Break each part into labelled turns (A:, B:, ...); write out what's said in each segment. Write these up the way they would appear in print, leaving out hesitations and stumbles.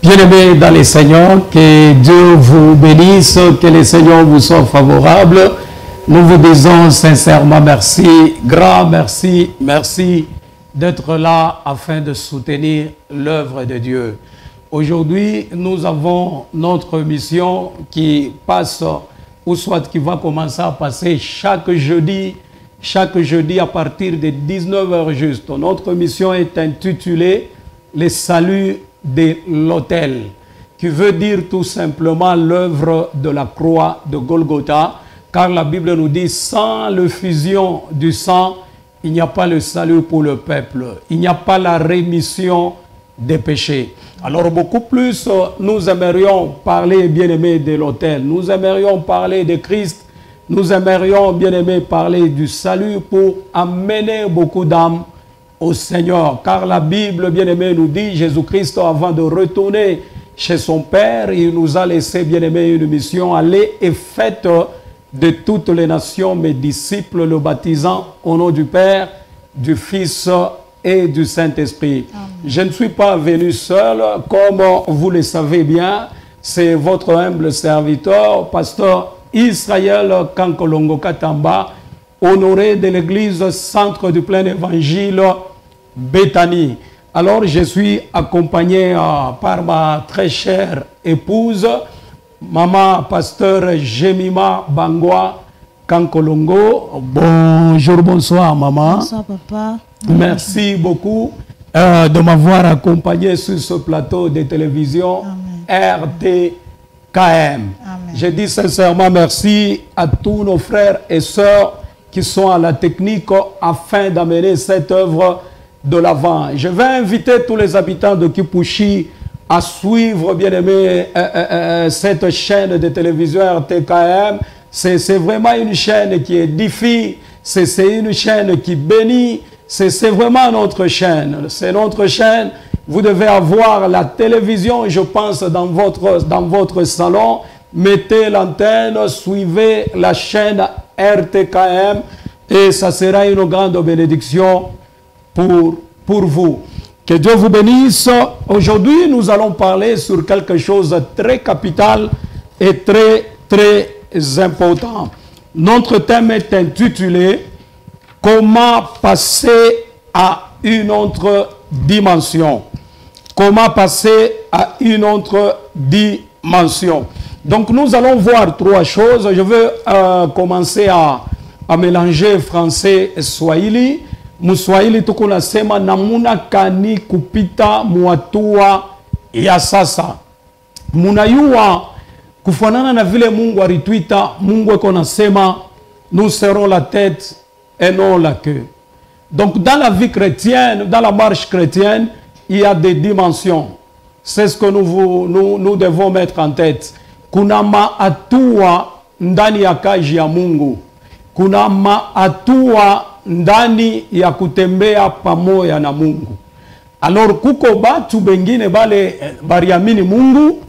A: Bien-aimés dans les Seigneurs, que Dieu vous bénisse, que les Seigneurs vous soient favorables. Nous vous disons sincèrement merci, grand merci, merci d'être là afin de soutenir l'œuvre de Dieu. Aujourd'hui, nous avons notre mission qui passe, ou soit qui va commencer à passer chaque jeudi à partir de 19h juste. Notre mission est intitulée « Le salut de l'autel », qui veut dire tout simplement l'œuvre de la croix de Golgotha, car la Bible nous dit « Sans l'effusion du sang, il n'y a pas le salut pour le peuple, il n'y a pas la rémission des péchés ». Alors beaucoup plus, nous aimerions parler, bien-aimés, de l'autel, nous aimerions parler de Christ, nous aimerions, bien-aimés, parler du salut pour amener beaucoup d'âmes au Seigneur. Car la Bible, bien-aimés, nous dit, Jésus-Christ, avant de retourner chez son Père, il nous a laissé, bien-aimés, une mission, aller et faites de toutes les nations mes disciples, le baptisant au nom du Père, du Fils et du Saint-Esprit. Je ne suis pas venu seul, comme vous le savez bien, c'est votre humble serviteur, pasteur Israël Kankolongo Katamba, honoré de l'église Centre du Plein Évangile Béthanie. Alors je suis accompagné par ma très chère épouse, maman pasteur Jemima Bangwa Kankolongo. Bonjour, bonsoir maman.
B: Bonsoir papa.
A: Merci beaucoup de m'avoir accompagné sur ce plateau de télévision. Amen. RTKM. Amen. Je dis sincèrement merci à tous nos frères et sœurs qui sont à la technique afin d'amener cette œuvre de l'avant. Je vais inviter tous les habitants de Kipushi à suivre, bien aimé, cette chaîne de télévision RTKM. C'est vraiment une chaîne qui édifie, c'est une chaîne qui bénit, c'est vraiment notre chaîne. C'est notre chaîne. Vous devez avoir la télévision, je pense, dans votre salon. Mettez l'antenne, suivez la chaîne RTKM et ça sera une grande bénédiction pour vous. Que Dieu vous bénisse. Aujourd'hui, nous allons parler sur quelque chose de très capital et très important. Notre thème est intitulé « Comment passer à une autre dimension ». Comment passer à une autre dimension. Donc nous allons voir trois choses. Je veux commencer à mélanger français et swahili. Muswahili tukunasema namuna kani kupita muatua ya sasa. Munayua kufanana na vile Mungu alituita, Mungu eko nasema nous serons la tête et non la queue. Donc dans la vie chrétienne, dans la marche chrétienne, il y a des dimensions. C'est ce que nous devons mettre en tête. Kuna maatua ndani ya kazi ya Mungu. Kuna maatua ndani ya kutembea pamoja na Mungu. Alors kuko batu bengine bale bariamini Mungu,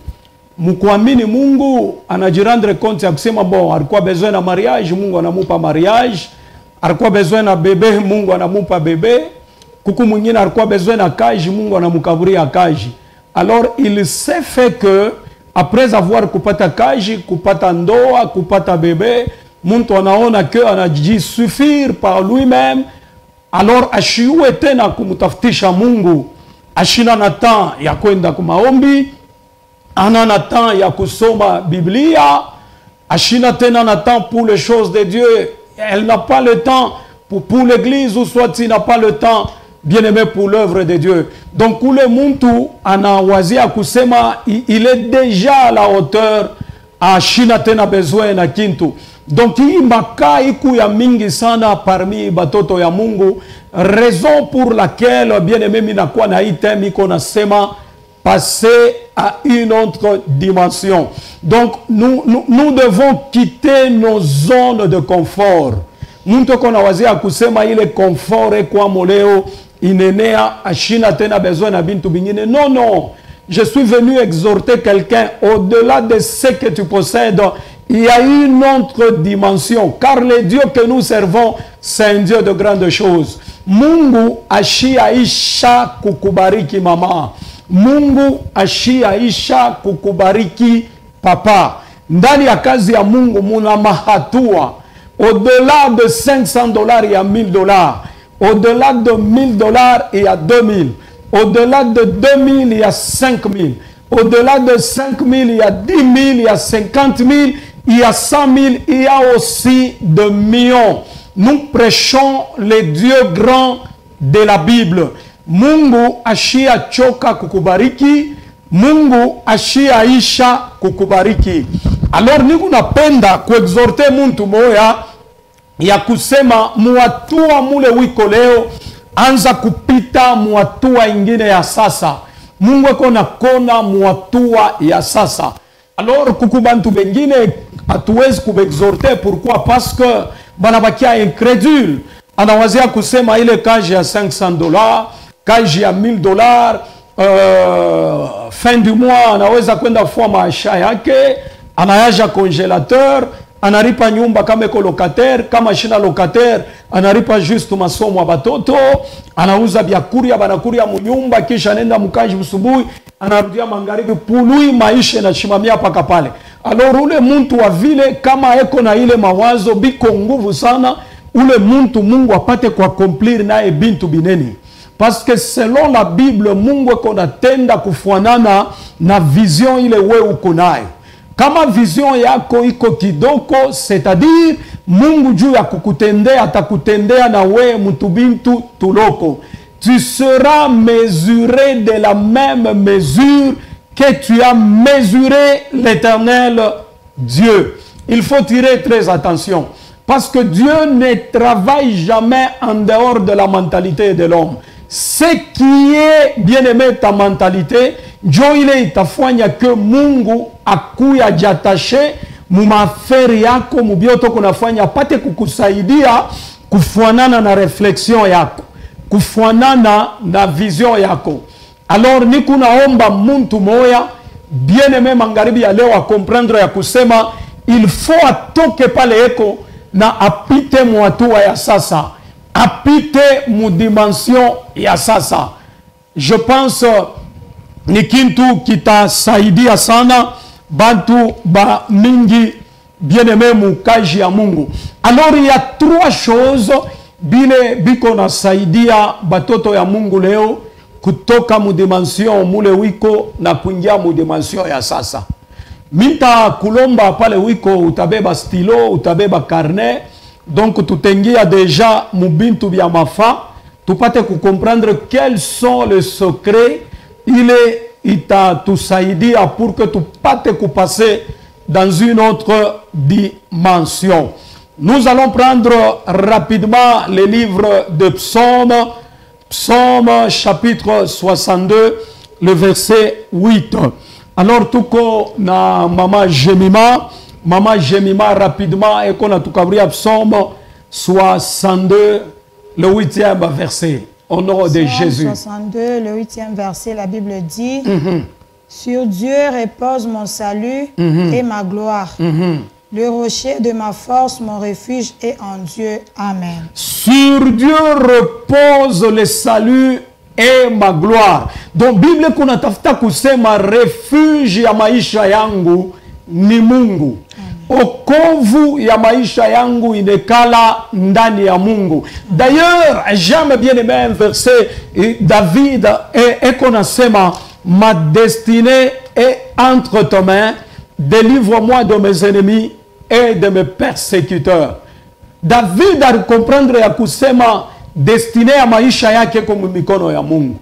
A: mkuamini Mungu anajirendre compte ya kusema bon, alikuwa besoin na mariage, Mungu anamupa mariage, alikuwa besoin na bebe, Mungu anamupa bebe, kuku mwingine alikuwa besoin na kaji, Mungu anamukaburia kaji. Alors il s'est fait que après avoir kupata kaji, kupata ndoa, kupata bebe, muntu anaona que anajisuffire par lui-même. Alors ashiwe tena kumutafutisha Mungu, ashina na temps ya kwenda kumaombi, ana na temps ya kusoma Biblia, ashina tena na temps pour les choses de Dieu. Elle n'a pas le temps pour l'église, ou soit il n'a pas le temps, bien aimé, pour l'œuvre de Dieu. Donc ule muntu anawazia kusema il est déjà à la hauteur, ashina tena besoin na kintu. Donc hii makaa iku ya mingi sana parmi batoto ya Mungu, raison pour laquelle, bien aimé, minakuwa na hii thème iko nasema passer à une autre dimension. Donc nous devons quitter nos zones de confort. Muntu kona wazia kusema ile confort kwa moleo inenea ashina tena besoin na bintu bingine. Non, non. Je suis venu exhorter quelqu'un au-delà de ce que tu possèdes. Il y a une autre dimension. Car le Dieu que nous servons, c'est un Dieu de grandes choses. Mungu ashia isha kukubariki mama. Mungu ashiaisha kukubariki papa. Ndani ya kazi ya Mungu muna mahatua. Au-delà de $500, il y a $1000. Au-delà de $1000, il y a 2000. Au-delà de 2000, il y a 5000. Au-delà de 5000, il y a 10 000, il y a 50 000, il y a 100 000, il y a aussi de millions. Nous prêchons les dieux grands de la Bible. Mungu ashia choka kukubariki, Mungu ashia isha kukubariki. Alors niku napenda kuexhorte muntu moya ya kusema muatua mule wiko leo, anza kupita muatua ingine ya sasa. Mungu eko na kona muatua ya sasa. Alors kukubantu bengine hatuwezi kubexhorte. Pourquoi? Parce que banabakia incrédule. Anawazia kusema ile kaji ya $500, kaji ya $1000, fin du mois anaweza kwenda fua maisha yake, anayaja congélateur, anaripa nyumba kama eko locataire, kama shina locataire anaripa juste masomo ya batoto, anauza biakuria banakuria munyumba, kisha nenda mukaji busubuhi, anarudia magharibi, pului maisha na shimamia paka pale. Alors ule muntu wa vile kama eko na ile mawazo biko nguvu sana, ule muntu Mungu apate kwa accomplir nae bintu bineni. Parce que selon la Bible Mungu eko natenda kufuanana na vision ile we uko nayo. Kama vision yako iko kidoko, c'est-à-dire Mungu juu ya kukutendea atakutendea na we mtu bintu tuloko. Tu seras mesuré de la même mesure que tu as mesuré l'Éternel Dieu. Il faut tirer très attention. Parce que Dieu ne travaille jamais en dehors de la mentalité de l'homme. Ce qui est bien aimé ta mentalité, Dieu ile itafanya que Mungu akuya jatache mumaferi yako mubioto kunafanya pate kukusaidia kufuanana na reflexion yako, kufuanana na vision yako. Alors ni kunaomba muntu moya bien aimé magharibi ya leo a comprendre ya kusema il faut atoke pale eko na apite muatua ya sasa, apite mu dimension ya sasa. Je pense ni kintu kitasaidia sana bantu ba mingi bien aimé mukaji ya Mungu. Alors il y a trois choses bile biko na saidia batoto ya Mungu leo kutoka mu dimension mule wiko na kuingia mu dimension ya sasa. Minta kulomba pale wiko utabeba stilo, utabeba carnet. Donc tutengia déjà mubintu bya mafa, tupate comprendre quels sont les secrets ita tusaidia pour que tu pate passer dans une autre dimension. Nous allons prendre rapidement le livre de Psaume, Psaume chapitre 62, le verset 8. Alors tuko na Mama Jemima rapidement et qu'on a tout cabri Psaume 62, le 8e verset. Au nom de Jésus.
B: 62, le 8e verset, la Bible dit sur Dieu repose mon salut et ma gloire. Le rocher de ma force, mon refuge est en Dieu. Amen.
A: Sur Dieu repose le salut et ma gloire. Donc Bible kuna tafuta kusema refuge ya maisha yangu ni Mungu. Okovu ya maisha yangu inekala ndani ya Mungu. D'ailleurs, j'aime bien aimé un verset, David eko nasema, ma destinée est entre tes mains, délivre-moi de mes ennemis et de mes persécuteurs. David a comprendre ya kusema destinée ya maisha yake kwa mikono ya Mungu.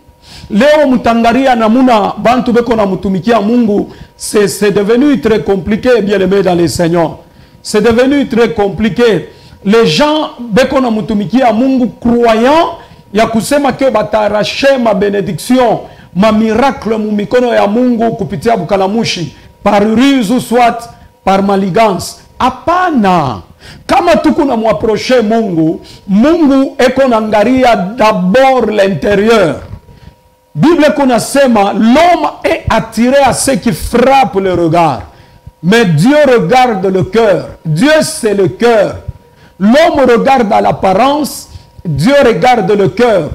A: Leo mutangaria namuna bantu beko na mutumikia Mungu, c'est devenu très compliqué, bien aimé dans les Seigneur. C'est devenu très compliqué. Les gens beko na mutumikia Mungu croyant ya kusema ke batarache ma bénédiction, ma miracle mu mikono ya Mungu kupitia bukalamushi, par ruse ou soit par maligance. Hapana. Kama tuku na muapprocher Mungu, Mungu eko nangaria d'abord l'intérieur. Bible konasema, l'homme est attiré à ce qui frappe le regard. Mais Dieu regarde le cœur. Dieu c'est le cœur. L'homme regarde à l'apparence, Dieu regarde le cœur.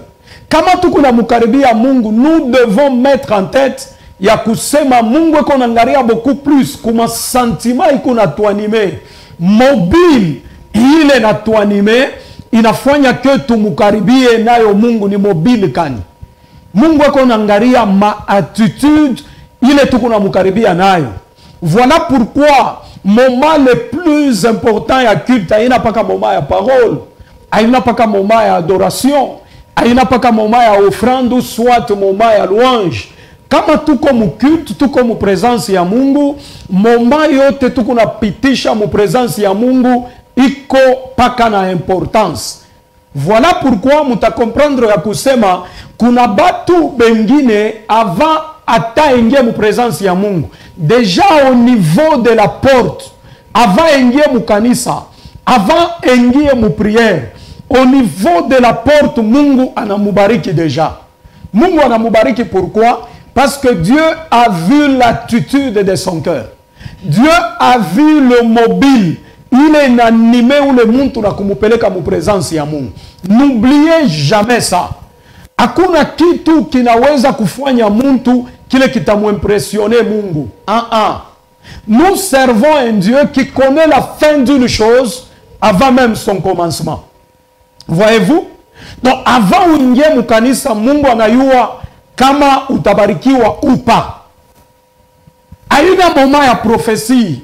A: Kama tuko na mukaribia Mungu, nous devons mettre en tête ya kusema Mungu eko naangalia beaucoup plus kuma sentiment iko na tuanime. Mobile ile na tuanime inafanya ke tumukaribie nayo Mungu ni mobile kani. Mungu eko naangalia ma attitude ile tuko na mukaribia nayo. Voilà pourquoi moment le plus important ya culte aina paka moment ya parole, aina paka moment ya adoration, aina paka moment ya offrande, soit moment ya louange. Kama tuko mu culte, tuko mu presence ya Mungu, moment yote tuko na pitisha mu presence ya Mungu iko paka na importance. Voilà pourquoi muta comprendre ya kusema kuna batu bengine avant ata ingie mu presence ya Mungu. Déjà au niveau de la porte, avant ingie mu kanisa, avant ingie mu prière, au niveau de la porte, Mungu anamubariki déjà. Mungu anamubariki pourquoi? Parce que Dieu a vu l'attitude de son cœur. Dieu a vu le mobile. Il est animé où le monde na kumupeleka mu présence ya Mungu. N'oubliez jamais ça. Hakuna kitu kinaweza kufanya mtu kile kitamuimpressionner Mungu. Nous servons un Dieu qui connaît la fin d'une chose avant même son commencement. Voyez-vous? Donc avant uingie mukanisa, Mungu anayua kama utabarikiwa upa. Aina moment ya prophétie,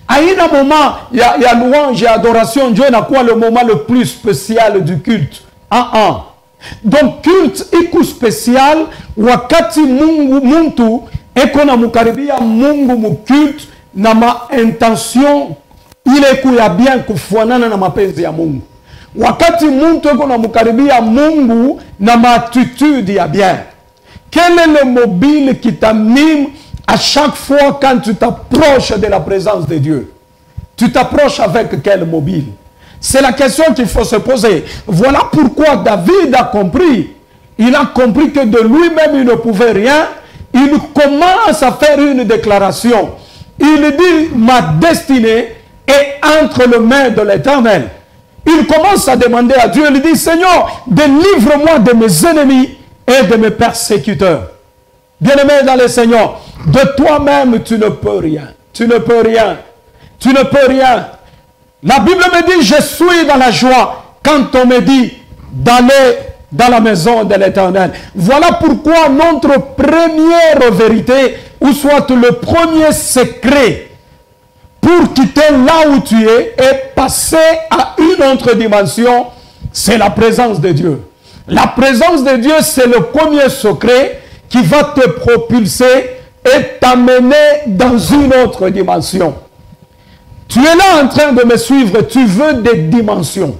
A: aina moment ya louange et adoration, Dieu n'a quoi le moment le plus spécial du culte. Donc culte iku spécial wakati Mungu muntu eko na mukaribia Mungu mu culte na ma intention ile kuya bien kufuanana na mapenzi ya Mungu. Wakati muntu eko na mukaribia Mungu na ma attitude ya bien. Quel est le mobile qui t'anime à chaque fois quand tu t'approches de la présence de Dieu? Tu t'approches avec quel mobile? C'est la question qu'il faut se poser. Voilà pourquoi David a compris. Il a compris que de lui-même il ne pouvait rien. Il commence à faire une déclaration. Il dit, ma destinée est entre les mains de l'Éternel. Il commence à demander à Dieu. Il dit, Seigneur, délivre-moi de mes ennemis et de mes persécuteurs. Bien-aimé dans le Seigneur, de toi-même tu ne peux rien. Tu ne peux rien. Tu ne peux rien. La Bible me dit, je suis dans la joie quand on me dit d'aller dans la maison de l'Éternel. Voilà pourquoi notre première vérité, ou soit le premier secret pour quitter là où tu es et passer à une autre dimension, c'est la présence de Dieu. La présence de Dieu, c'est le premier secret qui va te propulser et t'amener dans une autre dimension. Tu es là en train de me suivre, tu veux des dimensions.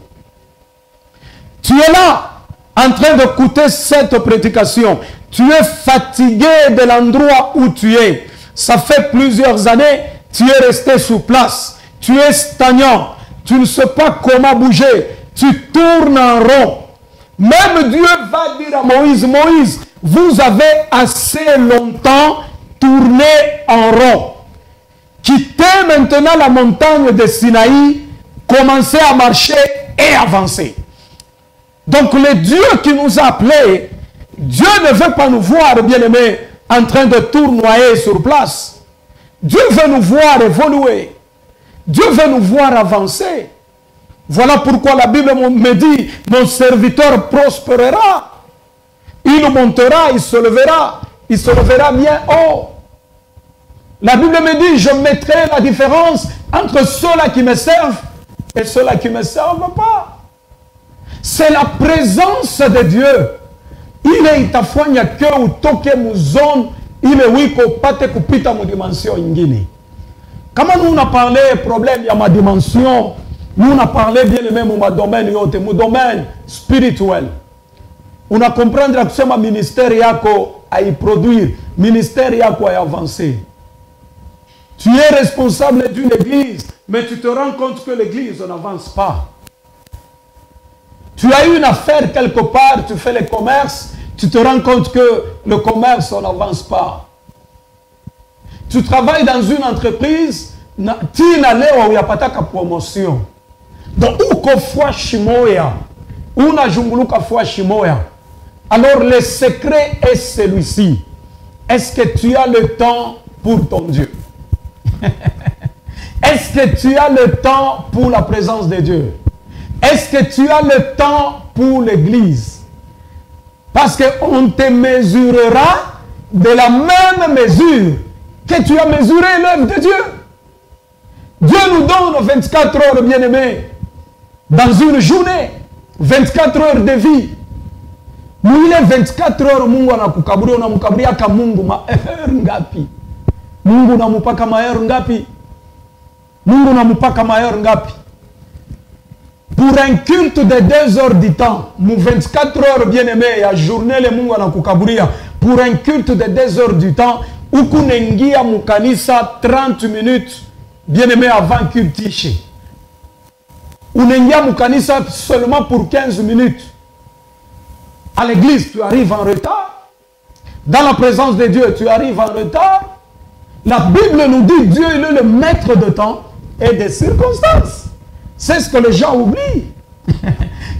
A: Tu es là en train d'écouter cette prédication. Tu es fatigué de l'endroit où tu es. Ça fait plusieurs années, tu es resté sur place. Tu es stagnant. Tu ne sais pas comment bouger. Tu tournes en rond. Même Dieu va dire à Moïse, Moïse, vous avez assez longtemps tourné en rond. Quittez maintenant la montagne de Sinaï, commencez à marcher et avancer. Donc le Dieu qui nous a appelés, Dieu ne veut pas nous voir, bien-aimés, en train de tournoyer sur place. Dieu veut nous voir évoluer. Dieu veut nous voir avancer. Voilà pourquoi la Bible me dit, mon serviteur prospérera. Il montera, il se levera bien haut. La Bible me dit, je mettrai la différence entre ceux-là qui me servent et ceux-là qui ne me servent pas. C'est la présence de Dieu. Il est itafanya que utoke muzone, il est wiko pate kupita mu dimension ingine. Comment nous on a parlé problème ya ma dimension, nous on a parlé bien le même mon domaine yote, mon domaine spirituel. On a comprendre que ce ministère yako à y produire, ministère yako à y avancer. Tu es responsable d'une église, mais tu te rends compte que l'église n'avance pas. Tu as une affaire quelque part, tu fais le commerce, tu te rends compte que le commerce n'avance pas. Tu travailles dans une entreprise, tu n'as pas de promotion. Donc, ou ko fwa shimoya, ou na junguluka fwa shimoya. Alors le secret est celui-ci. Est-ce que tu as le temps pour ton Dieu? Est-ce que tu as le temps pour la présence de Dieu? Est-ce que tu as le temps pour l'église? Parce qu'on te mesurera de la même mesure que tu as mesuré l'œuvre de Dieu. Dieu nous donne 24 heures, bien-aimés, dans une journée. 24 heures de vie. Mwile 24 heures Mungu anakukaburi, unamkaburia ka Mungu maher ngapi? Mungu unamupaka maher ngapi? Mungu unamupaka maher ngapi? Pour un culte de 2 heures du temps, mou 24 heures bien-aimé, ya journée le Mungu anakukaburia. Pour un culte de 2 heures du temps, ukunengia mukanisa 30 minutes, bien-aimé, avant culte ishi. Unengia mukanisa seulement pour 15 minutes. À l'église, tu arrives en retard. Dans la présence de Dieu, tu arrives en retard. La Bible nous dit Dieu il est le maître de temps et des circonstances. C'est ce que les gens oublient.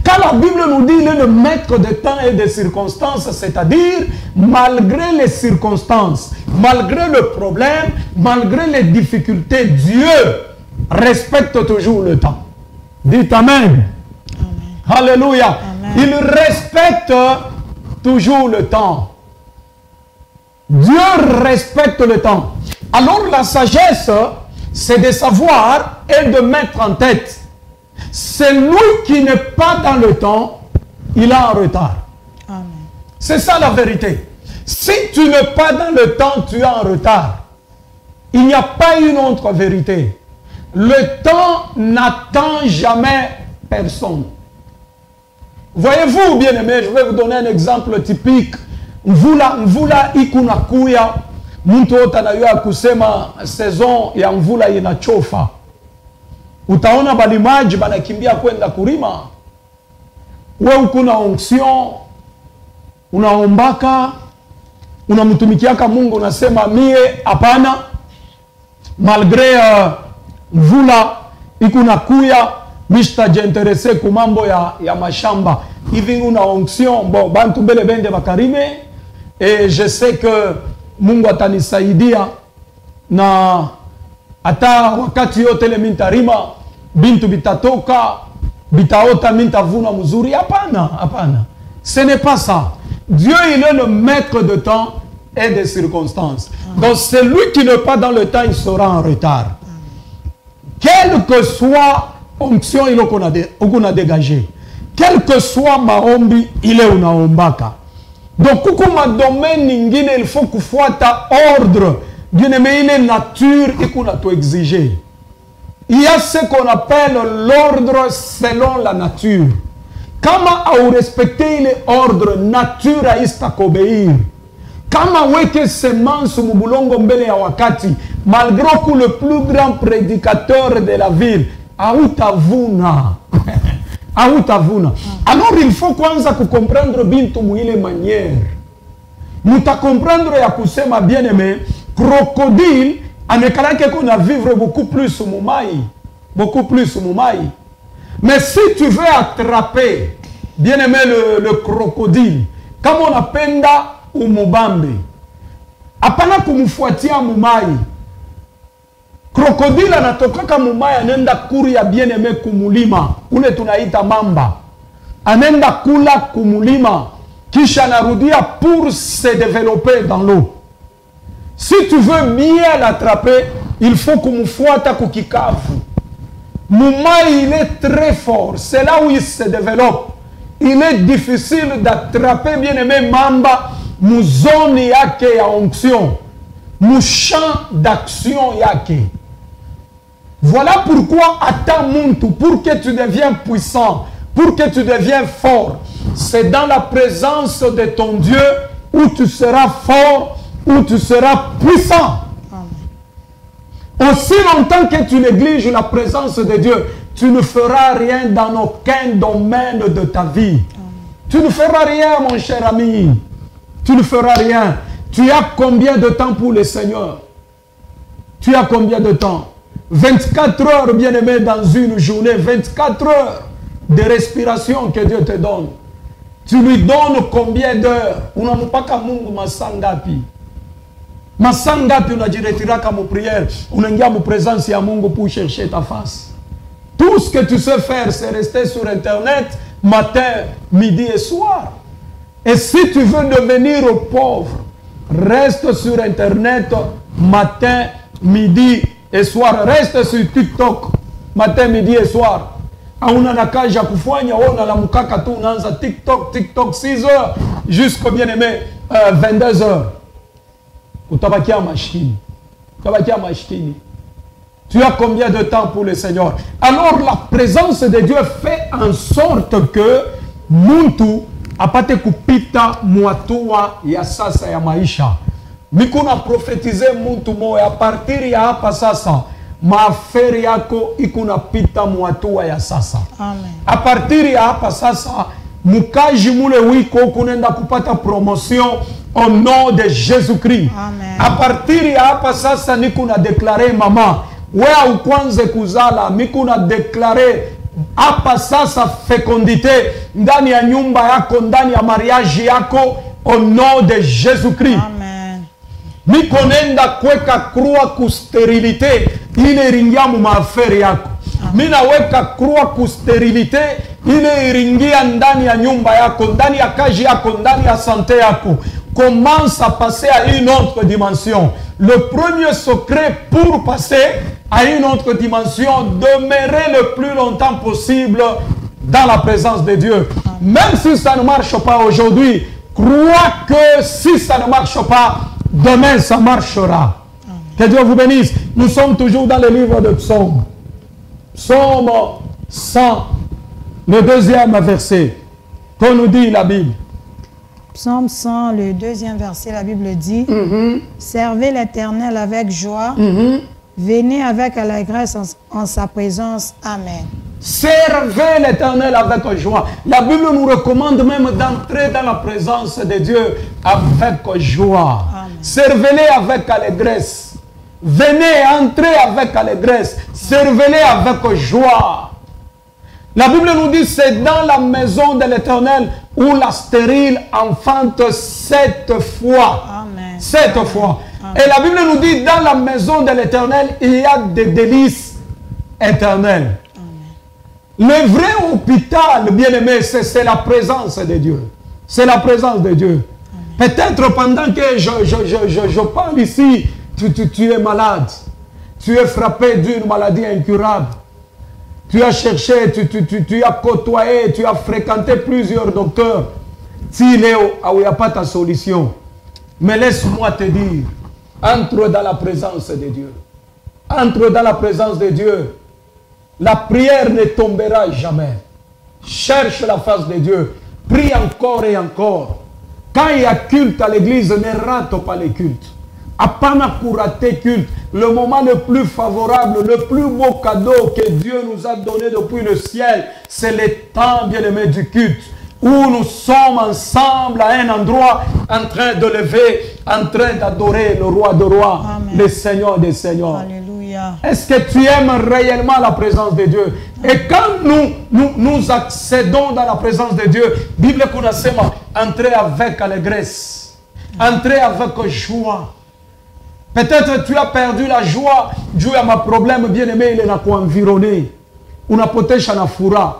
A: Quand la Bible nous dit il est le maître de temps et des circonstances, c'est-à-dire malgré les circonstances, malgré le problème, malgré les difficultés, Dieu respecte toujours le temps. Dites Amen. Amen. Alléluia. Amen. Il respecte toujours le temps. Dieu respecte le temps. Alors la sagesse, c'est de savoir et de mettre en tête. Celui qui n'est pas dans le temps, il est en retard. C'est ça la vérité. Si tu n'es pas dans le temps, tu es en retard. Il n'y a pas une autre vérité. Le temps n'attend jamais personne. Voyez-vous, bien-aimés, je vais vous donner un exemple typique. Mvula ikunakuya, mtu otanayua kusema saison ya mvula inachofa. Utaona balimaji banakimbia kwenda kurima. Wewe ukuna onction, unaombaka, unamtumikiaka Mungu, unasema mie hapana, malgré mvula ikunakuya, mishtajenterese ku mambo ya mashamba. Hivi una onction, bon, bantu bele bende bakarime, et je sais que Mungu atanisaidia na ata wakati yote le mintarima, bintu bitatoka, bitaota mintavuna mzuri. Hapana, hapana. Ce n'est pas ça. Dieu, il est le maître de temps et des circonstances. Donc, celui qui n'est pas dans le temps, il sera en retard. Quelle que soit onction qu'on a dégagé, quel que soit maombi, il est unaombaka. Donc, kukuma domaine ningine, il faut kufuata ordre. Bien aimé, il est nature et qu'on a tout exigé. Il y a ce qu'on appelle l'ordre selon la nature. Kama au respecter les ordres, nature a obéir. Kama weke semence mubulongo mbele ya wakati, malgré que le plus grand prédicateur de la ville, autavuna. Autavuna. Alors il faut kwanza comprendre bintu muile manière. Muta comprendre ya kusema bien aimé, crocodile, amekalake qu'on a vivre beaucoup plus mumai. Beaucoup plus mumai. Mais si tu veux attraper, bien aimé, le crocodile, comme on appelle umubambe, apana kumufuatia mumai. Crocodile anatoka mumai, anenda kuri ya bien aimé kumulima, ule tunaita mamba. Anenda kula kumulima, kisha narudia pour se développer dans l'eau. Si tu veux bien l'attraper, il faut kumufuata kukikavu. Mumai, il est très fort. C'est là où il se développe. Il est difficile d'attraper, bien aimé, mamba, mu zone yake ya onction, mu champ d'action yake. Voilà pourquoi, attends muntu, pour que tu deviens puissant, pour que tu deviens fort, c'est dans la présence de ton Dieu où tu seras fort, où tu seras puissant. Aussi longtemps que tu négliges la présence de Dieu, tu ne feras rien dans aucun domaine de ta vie. Tu ne feras rien, mon cher ami. Tu ne feras rien. Tu as combien de temps pour le Seigneur? Tu as combien de temps? 24 heures, bien-aimé, dans une journée. 24 heures de respiration que Dieu te donne. Tu lui donnes combien d'heures? Unamupaka Mungu masaa ngapi? Masaa ngapi unajiretiraka mu prière? Unaingia mu présence ya Mungu pour chercher ta face. Tout ce que tu sais faire, c'est rester sur Internet matin, midi et soir. Et si tu veux devenir pauvre, reste sur Internet matin, midi et soir. Reste sur TikTok matin, midi et soir. Hauna na kazi ya kufanya, ona la mukaka tu unaanza TikTok 6 heures jusqu'au bien-aimé 22 heures. Utabakia machine. Utabakia machine. Tu as combien de temps pour le Seigneur? Alors la présence de Dieu fait en sorte que muntu apate kupita mwatua ya sasa ya maisha. Mikuna profetize muntu moya a partir ya hapa sasa maaferi yako ikuna pita mwatua ya sasa.
B: Amen.
A: A partir ya hapa sasa mukaji mule wiko kunenda kupata promotion au nom de Jésus-Christ.
B: Amen.
A: A partir ya hapa sasa nikuna deklare mama wewe ukwanze kuzala, mikuna deklare hapa sasa fecondité ndani ya nyumba yako, ndani ya mariage yako au nom de Jésus-Christ.
B: Amen.
A: Mikonenda kweka krua ku sterilité ile ringia mu maaferi yako. Mina weka krua ku sterilité ile iringia ndani ya nyumba yako, ndani ya kazi yako, ndani ya santé yako. Commence à passer à une autre dimension. Le premier secret pour passer à une autre dimension, demeurer le plus longtemps possible dans la présence de Dieu. Même si ça ne marche pas aujourd'hui, crois que si ça ne marche pas, demain ça marchera. Que Dieu vous bénisse. Nous sommes toujours dans le livre de Psaume. Psaume 100, le 2e verset. Qu'on nous dit la Bible.
B: Psaume 100, le 2e verset, la Bible dit Servez l'Éternel avec joie, venez avec allégresse en sa présence. Amen.
A: Servez l'Éternel avec joie. La Bible nous recommande même d'entrer dans la présence de Dieu avec joie. Servez-les avec allégresse. Venez, entrez avec allégresse. Servez-les avec joie. La Bible nous dit c'est dans la maison de l'Éternel où la stérile enfante 7 fois.
B: Amen.
A: 7 fois. Amen. Et la Bible nous dit dans la maison de l'Éternel il y a des délices éternelles. Le vrai hôpital, bien-aimé, c'est la présence de Dieu. C'est la présence de Dieu. Peut-être pendant que je parle ici, tu es malade. Tu es frappé d'une maladie incurable. Tu as cherché, tu as côtoyé, tu as fréquenté plusieurs docteurs. Il n'y a pas ta solution. Mais laisse-moi te dire, entre dans la présence de Dieu. Entre dans la présence de Dieu. La prière ne tombera jamais. Cherche la face de Dieu. Prie encore et encore. Quand il y a culte à l'église, ne rate pas les cultes. Apana kurate culte. Le moment le plus favorable, le plus beau cadeau que Dieu nous a donné depuis le ciel, c'est le temps bien-aimé du culte. Où nous sommes ensemble à un endroit en train de lever, en train d'adorer le roi des rois, le Seigneur des seigneurs.
B: Alléluia.
A: Est-ce que tu aimes réellement la présence de Dieu? Et quand nous accédons dans la présence de Dieu, Bible kunasema, entrez avec allégresse, entrez avec joie. Peut-être tu as perdu la joie, Dieu a ma problème, bien-aimé, il est na kuenvironner. Unapotesha na furaha.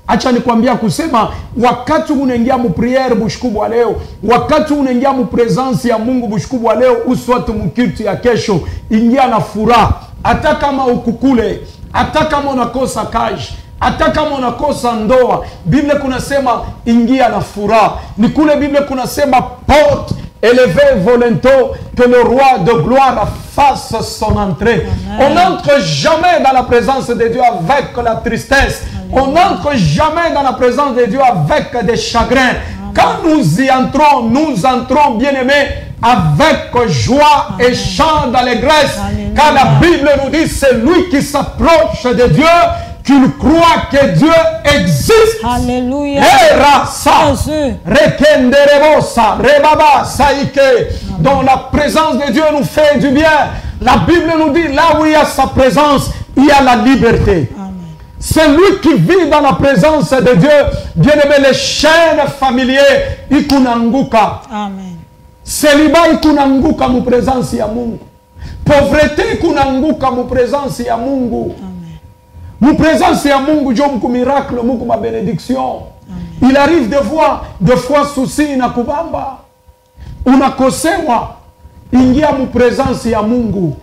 A: Acha nikwambia kusema wakati unaingia mu prière bushukubwa leo, wakati unaingia mu presence ya Mungu bushukubwa leo, uswate mukirti ya kesho, ingia na furaha. Hata kama ukukule, hata kama unakosa kazi, hata kama unakosa ndoa, Biblia kunasema ingia na furaha. Ni kule Biblia kunasema porte élevez volontairement que le roi de gloire fasse son entrée. Amen. On n'entre jamais dans la présence de Dieu avec la tristesse. Amen. On n'entre jamais dans la présence de Dieu avec des chagrins. Amen. Quand nous y entrons, nous entrons, bien-aimés, avec joie et chant d'allégresse. Car la Bible nous dit, c'est lui qui s'approche de Dieu, qu'il croit que Dieu existe.
B: Alléluia.
A: Dont la présence de Dieu nous fait du bien. La Bible nous dit, là où il y a sa présence, il y a la liberté.
B: Amen.
A: Celui qui vit dans la présence de Dieu, bien aimé, les chaînes familiers, ikunanguka.
B: Amen.
A: Célibat ikunanguka mu présence ya Mungu. Pauvreté ikunanguka mu présence ya Mungu.
B: Amen.
A: Mu présence ya Mungu, Dieu muku miracle, muku ma bénédiction. Amen. Il arrive de fois souci na kubamba. Unakosewa, ingia mu présence ya Mungu.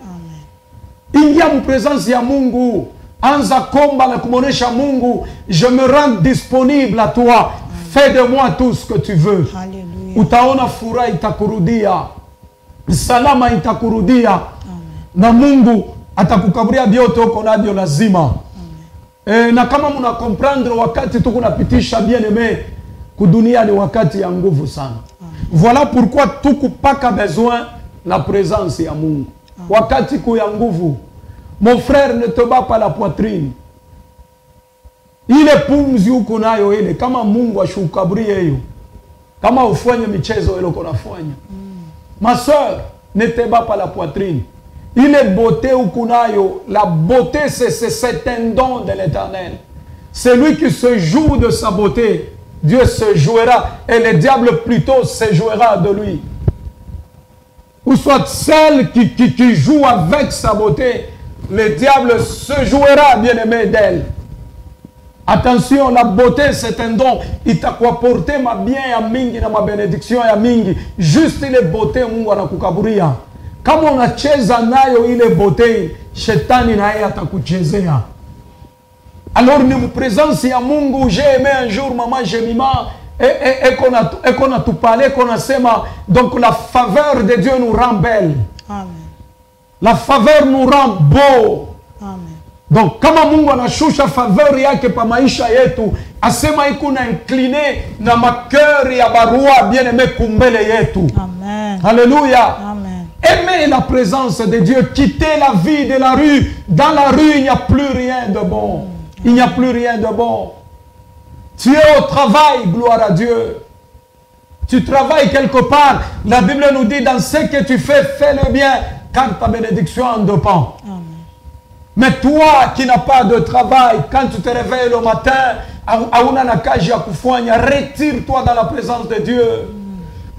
A: Amen. Ingia mu présence ya Mungu. Anza komba na kumonesha Mungu, je me rends disponible à toi. Amen. Fais de moi tout ce que tu veux. Alléluia. Utaona furaha itakurudia. Salama itakurudia. Amen. Na Mungu atakukaburia vyote uko navyo lazima. Na kama muna comprendre wakati tukunapitisha bien aimé kudunia ni wakati ya nguvu sana. Amen. Voilà pourquoi tukupaka besoin la présence ya Mungu. Amen. Wakati kuya nguvu. Mon frère, ne te bat pas la poitrine. Ile pumzi uko nayo ile kama Mungu ashukaburie hiyo. Kama ufanye michezo ile uko nafanya. Ma sœur, ne te bat pas la poitrine. Ile beauté uko nayo, la beauté c'est un don de l'Éternel. Celui qui se joue de sa beauté, Dieu se jouera et le diable plutôt se jouera de lui. Ou soit celle qui joue avec sa beauté, le diable se jouera, bien-aimé, d'elle. Attention, la beauté c'est un don. Il t'a quoi porter ma bien ya mingi na ma bénédiction ya mingi. Juste ile beauté Mungu anakukaburia. Kama unacheza nayo ile beauté, shetani naye atakuchezea. Alors ni mu présence ya Mungu, j'ai aimé un jour maman Jemima et qu'on a tout parlé, qu'on a sema, donc la faveur de Dieu nous rend belle. Amen. La faveur nous rend beau. Amen. Donc kama Mungu anashusha faveur yake pa maisha yetu, asema iko na incliné na makeur ya barua bien aimé kumbele yetu. Amen. Alléluia. Amen. Aimer la présence de Dieu, quitter la vie de la rue. Dans la rue, il n'y a plus rien de bon. Il n'y a plus rien de bon. Tu es au travail, gloire à Dieu. Tu travailles quelque part. La Bible nous dit, dans ce que tu fais, fais-le bien, car ta bénédiction en dépend. Amen. Mais toi qui n'as pas de travail, quand tu te réveilles le matin, retire-toi dans la présence de Dieu.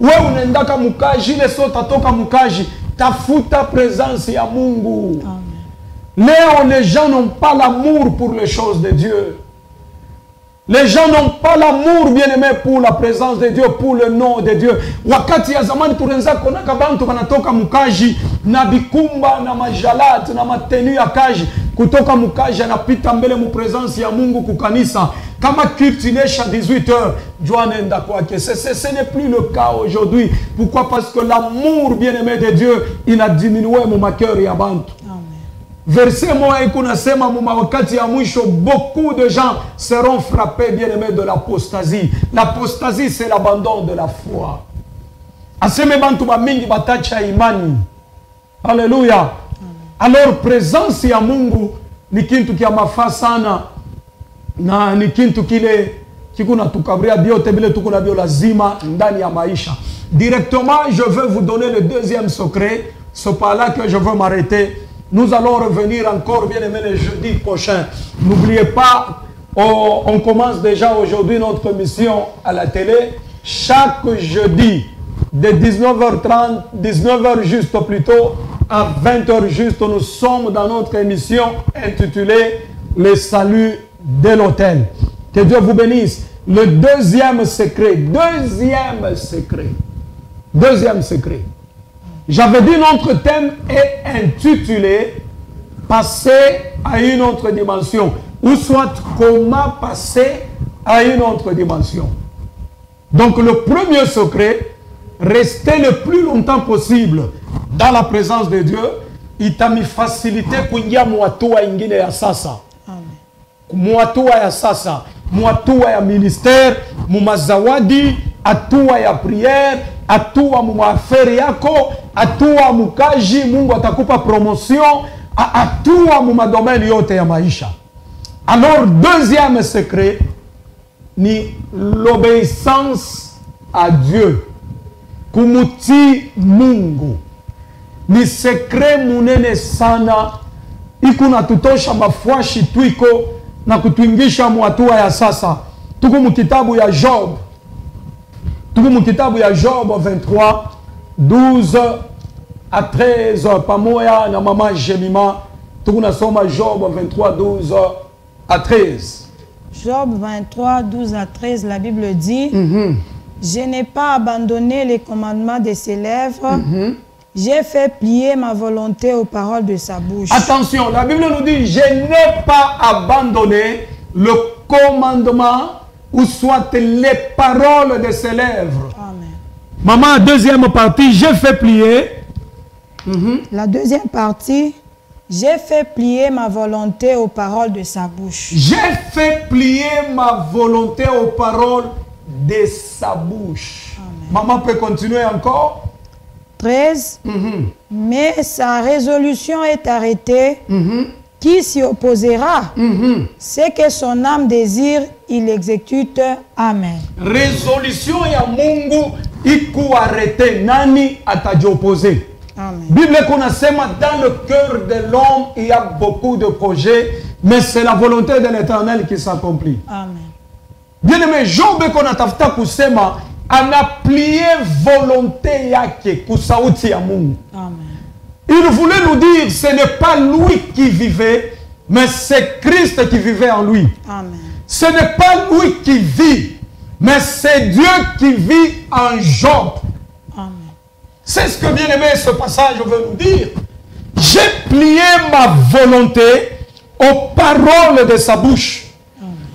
A: Wewe unaendaka mukaji, ile sota toka mukaji, tafuta présence ya Mungu. Amen. Léo, les gens n'ont pas l'amour pour les choses de Dieu. Les gens n'ont pas l'amour, bien-aimé, pour la présence de Dieu, pour le nom de Dieu. Wakati ya zamani turenza konaka bantu banatoka mukaji na bikumba na majalat na matenu ya kaji kutoka mukaji anapita mbele mu présence ya Mungu kukanisa kama kirtinesha 18h joanenda kwake. Ce n'est plus le cas aujourd'hui. Pourquoi? Parce que l'amour, bien-aimé de Dieu, il a diminué mu makeur ya bantu. Verset moja iko nasema muma wakati ya mwisho, beaucoup de gens seront frappés, bien-aimés, de l'apostasie. L'apostasie, c'est l'abandon de la foi. Aseme bantu ba mingi batacha imani. Alléluia. Alors présence ya Mungu ni kintu kia mafaa sana na ni kintu kile kikuna tukabria biote bile tukuna bio lazima ndani ya maisha. Directement, je veux vous donner le deuxième secret. C'est par là que je veux m'arrêter. Nous allons revenir encore, bien aimé, le jeudi prochain. N'oubliez pas, on commence déjà aujourd'hui notre émission à la télé. Chaque jeudi, de 19h30, 19h juste plutôt, à 20h juste, nous sommes dans notre émission intitulée « Le salut de l'autel ». Que Dieu vous bénisse. Le deuxième secret. Deuxième secret. J'avais dit notre thème est intitulé « Passer à une autre dimension » ou soit « Comment passer à une autre dimension ». Donc le premier secret, rester le plus longtemps possible dans la présence de Dieu, il t'a mis facilité kuingia muatua ingine ya sasa. Muatua ya sasa, muatua ya ministère, mumazawadi, atua ya prière, atua mumaferi yako, atua mukaji, Mungu atakupa promotion, atua mumadomaine yote ya maisha. Alors, deuxième secret, ni l'obéissance à Dieu. Kumuti Mungu. Ni secret munene sana. Ikuna tutosha mafuashi tuiko na kutuingisha mwatua ya sasa. Tuko mukitabu ya Job. Tuko mukitabu ya Job 23, 12 à 13 pamoja na mama Jemima. Tuko nasoma Job 23, 12 à 13.
B: Job 23, 12 à 13, la Bible dit, je n'ai pas abandonné les commandements de ses lèvres, j'ai fait plier ma volonté aux paroles de sa bouche.
A: Attention, la Bible nous dit, je n'ai pas abandonné le commandement ou soit les paroles de ses lèvres.
B: Amen.
A: Maman, deuxième partie, j'ai fait plier.
B: La deuxième partie, j'ai fait plier ma volonté aux paroles de sa bouche.
A: J'ai fait plier ma volonté aux paroles de sa bouche.
B: Amen.
A: Maman peut continuer encore.
B: 13. Mais sa résolution est arrêtée. Qui s'y opposera? Ce que son âme désire, il exécute. Amen.
A: Résolution ya Mungu iku arrêté. Nani atajiopposer?
B: Amen.
A: Bible konasema dans le cœur de l'homme il y a beaucoup de projets, mais c'est la volonté de l'Éternel qui s'accomplit.
B: Amen.
A: Bien aimé, Job konatafuta kusema ana plié volonté yake kusauti ya Mungu.
B: Amen.
A: Il voulait nous dire ce n'est pas lui qui vivait, mais c'est Christ qui vivait en lui.
B: Amen.
A: Ce n'est pas lui qui vit, mais c'est Dieu qui vit en Job.
B: Amen.
A: C'est ce que bien aimé ce passage veut nous dire. J'ai plié ma volonté aux paroles de sa bouche.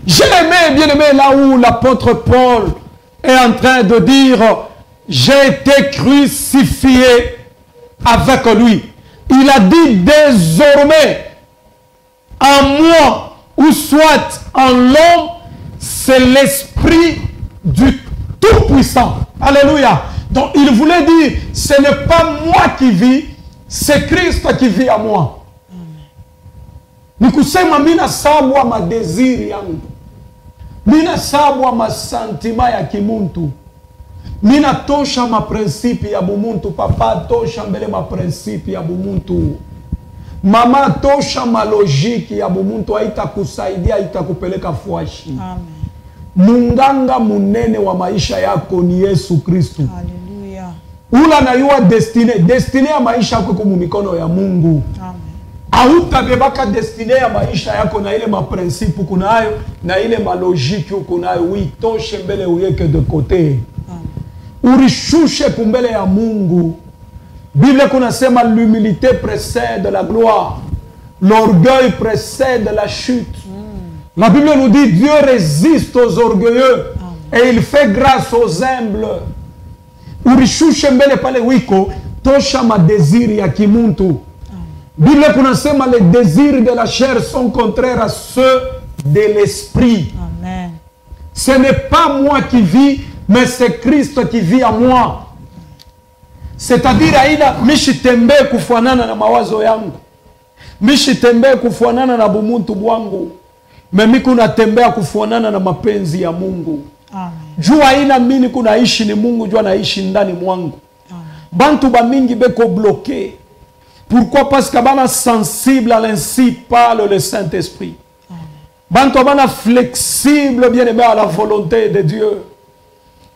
A: J'ai aimé, bien aimé, là où l'apôtre Paul est en train de dire j'ai été crucifié avec lui. Il a dit désormais en moi ou soit en l'homme, c'est l'esprit du Tout-Puissant. Alléluia. Donc il voulait dire ce n'est pas moi qui vis, c'est Christ qui vit en moi. Ni kusema mina sabwa ma désir yangu. Mina sabwa ma sentiment ya kimuntu. Mina tosha ma principe ya bumuntu. Papa tosha mbele ma principe ya bumuntu. Mama tosha ma logique ya bumuntu. Haita kusaidia, haita kupeleka fuashi.
B: Amen.
A: Munganga munene wa maisha yako ni Yesu Kristo.
B: Alléluia.
A: Ula na yuwa destine. Destine ya maisha yako kumu mikono ya Mungu.
B: Amen.
A: Hautabebaka destine ya maisha yako na ile maprinsipu kunayo na ile malogiki kunayo, uitoshe mbele uyeke de kote. Urishushe kumbele ya Mungu. Bible kunasema l'humilité précède la gloire, l'orgueil précède la chute. La Bible nous dit Dieu résiste aux orgueilleux et il fait grâce aux humbles. Urishushe mbele pale wiko tosha madésiri ya kimuntu. Bible kunasema les désirs de la chair sont contraires à ceux de l'esprit.
B: Amen.
A: Ce n'est pas moi qui vis, mais c'est Christ qui vit en moi. C'est-à-dire aina mishitembe kufuanana na mawazo yangu. Mishitembe kufuanana na bumuntu bwangu. Mimi kunatembea kufuanana na mapenzi ya Mungu.
B: Amen.
A: Jua aina mimi kunaishi ni Mungu, jua naishi ndani mwangu.
B: Amen.
A: Bantu ba mingi beko bloqué. Pourquoi? Parce que bana sensible à l'ainsi parle le Saint-Esprit. Bantu bana flexible, bien aimé, à la volonté de Dieu.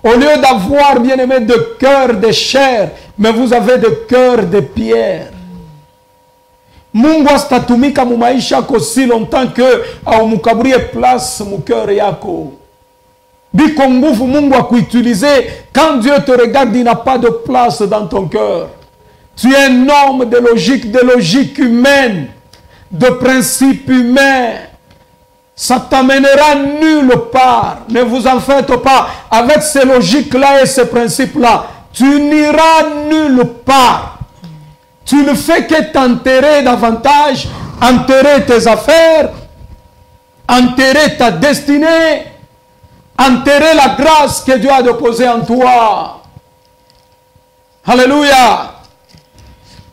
A: Au lieu d'avoir, bien aimé, de cœur de chair, mais vous avez de cœur de pierre. Mungu astatumika mu maisha yako si longtemps que au mukaburie place mu cœur yako. Biko nguvu Mungu akuutiliser quand Dieu te regarde, il n'a pas de place dans ton cœur. Tu es un homme de logique humaine, de principes humains. Ça t'amènera nulle part. Ne vous en faites pas. Avec ces logiques-là et ces principes-là, tu n'iras nulle part. Tu ne fais que t'enterrer davantage, enterrer tes affaires, enterrer ta destinée, enterrer la grâce que Dieu a déposée en toi. Alléluia.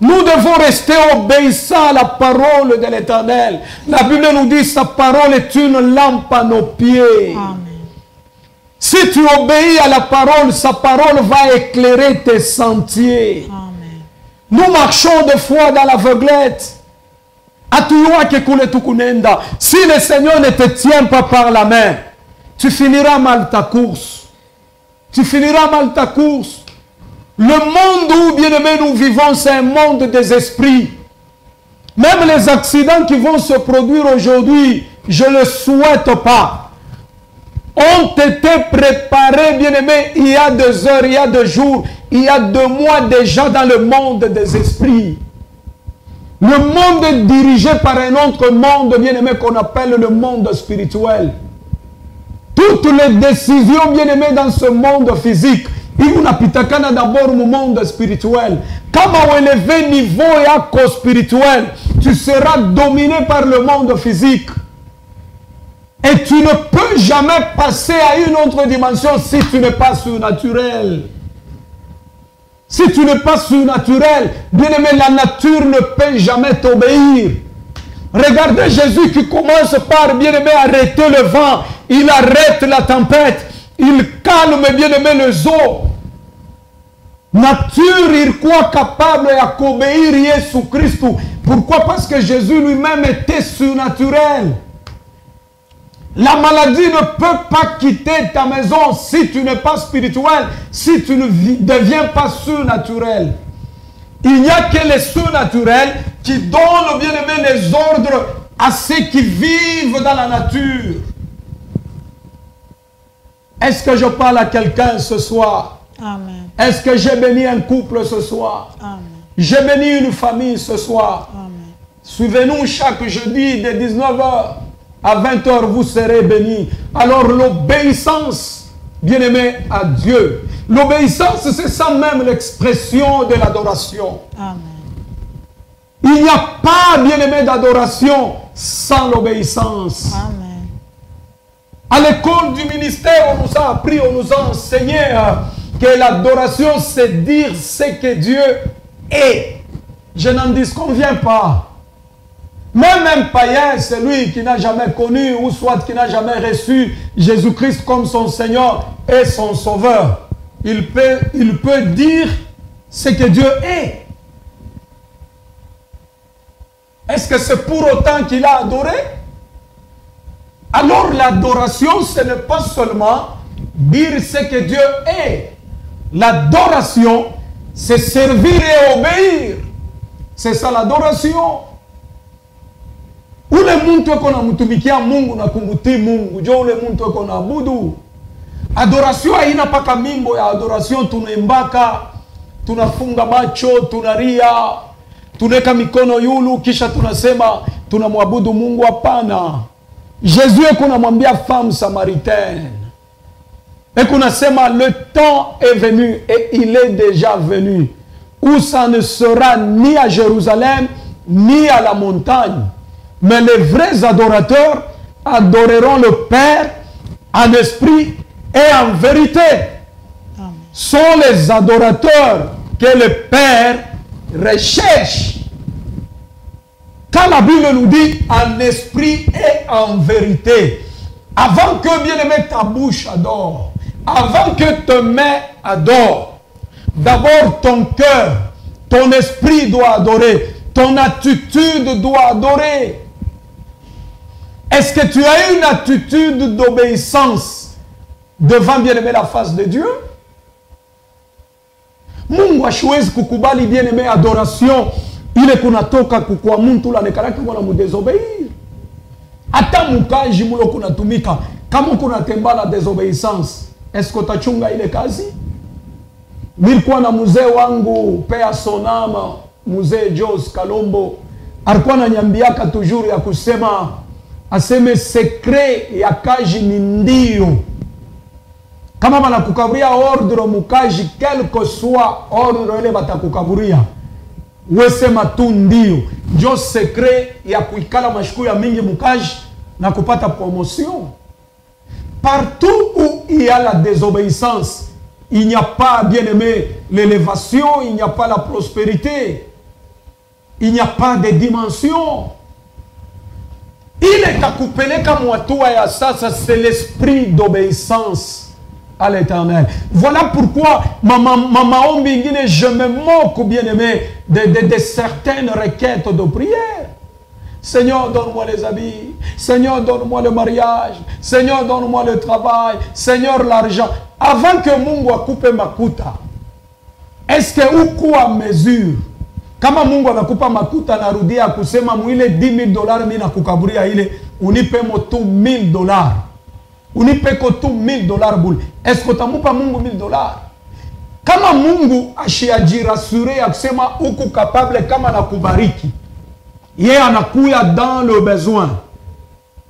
A: Nous devons rester obéissants à la parole de l'Éternel. La Bible nous dit sa parole est une lampe à nos pieds.
B: Amen.
A: Si tu obéis à la parole, sa parole va éclairer tes sentiers.
B: Amen.
A: Nous marchons des fois dans l'aveuglette. Si le Seigneur ne te tient pas par la main, tu finiras mal ta course. Tu finiras mal ta course. Le monde où, bien aimé, nous vivons, c'est un monde des esprits. Même les accidents qui vont se produire aujourd'hui, je ne le souhaite pas, ont été préparés, bien aimé, il y a 2 heures, il y a 2 jours, il y a 2 mois déjà dans le monde des esprits. Le monde est dirigé par un autre monde, bien aimé, qu'on appelle le monde spirituel. Toutes les décisions, bien aimé, dans ce monde physique, il y d'abord le monde spirituel. Comme à un élevé niveau et spirituel, tu seras dominé par le monde physique. Et tu ne peux jamais passer à une autre dimension si tu n'es pas surnaturel. Si tu n'es pas surnaturel, bien aimé, la nature ne peut jamais t'obéir. Regardez Jésus qui commence par, bien aimé, arrêter le vent. Il arrête la tempête. Il calme, bien aimé, les eaux. Nature, il croit capable à obéir Jésus-Christ. Pourquoi? Parce que Jésus lui-même était surnaturel. La maladie ne peut pas quitter ta maison si tu n'es pas spirituel, si tu ne deviens pas surnaturel. Il n'y a que les surnaturels qui donnent, bien aimé, les ordres à ceux qui vivent dans la nature. Est-ce que je parle à quelqu'un ce soir?
B: Amen.
A: Est-ce que j'ai béni un couple ce soir?
B: Amen.
A: J'ai béni une famille ce soir.
B: Amen.
A: Suivez-nous chaque jeudi de 19h à 20h, vous serez bénis. Alors l'obéissance, bien aimé, à Dieu. L'obéissance, c'est ça même l'expression de l'adoration.
B: Amen.
A: Il n'y a pas, bien aimé, d'adoration sans l'obéissance.
B: Amen.
A: À l'école du ministère, on nous a appris, on nous a enseigné que l'adoration, c'est dire ce que Dieu est. Je n'en disconviens pas. Même un païen, celui qui n'a jamais connu ou soit qui n'a jamais reçu Jésus-Christ comme son Seigneur et son Sauveur, il peut dire ce que Dieu est. Est-ce que c'est pour autant qu'il a adoré? Alors l'adoration, ce n'est pas seulement dire ce que Dieu est. L'adoration, c'est servir et obéir. C'est ça l'adoration. Ule muntu eko na mtumikia Mungu na kumbuti Mungu, jo ule muntu eko na abudu. Adoration haina paka mimbo ya adoration, tunaimbaka, tunafunga macho, tunaria, tuneka mikono yulu, kisha tunasema tunamwabudu Mungu. Hapana. Jésus eko namwambia femme samaritaine. Eko nasema le temps est venu et il est déjà venu où ça ne sera ni à Jérusalem ni à la montagne. Mais les vrais adorateurs adoreront le Père en esprit et en vérité.
B: Amen.
A: Sont les adorateurs que le Père recherche. Quand la Bible nous dit en esprit et en vérité, avant que, bien aimé, ta bouche adore, avant que tes mains adorent, d'abord ton cœur, ton esprit doit adorer, ton attitude doit adorer. Est-ce que tu as une attitude d'obéissance devant, bien aimé, la face de Dieu? Mungu hashwezi kukubali, bien aimé, adoration ile kunatoka kwa mtu la nekaraki mwana mudesobéir. Hata mukaji mulo kunatumika, kama kunatemba na désobéissance, est-ce que utachunga ile kazi? Nilikuwa na mzee wangu pea sonama, mzee Jos Kalombo, alikuwa ananiambiaka toujours ya kusema, aseme secret ya kaji ni ndio. Kama banakukaburia ordre mukaji, quel que soit ordre ile batakukaburia, wesema tu ndio. Jo secret ya kuikala mashiku ya mingi mukaji na kupata promotion. Partout où il y a la désobéissance, il n'y a pas, bien aimé, l'élévation, il n'y a pas la prospérité, il n'y a pas de dimension. Il est à couper comme toi et ça, c'est l'esprit d'obéissance à l'Éternel. Voilà pourquoi, maman, je me moque, bien aimé, de certaines requêtes de prière. Seigneur, donne-moi les habits. Seigneur, donne-moi le mariage. Seigneur, donne-moi le travail. Seigneur, l'argent. Avant que Mungu akupe makuta, est-ce que uko à mesure? Kama Mungu anakupa makuta narudia kusema mwile $10,000 mimi nakukaburia ile unipe mo tu $1,000. Unipe ko tu $1,000 bule. Est-ce que utamupa Mungu $1,000? Kama Mungu ashiajirasure ya kusema uko capable kama nakubariki, yeye anakuya dans le besoin.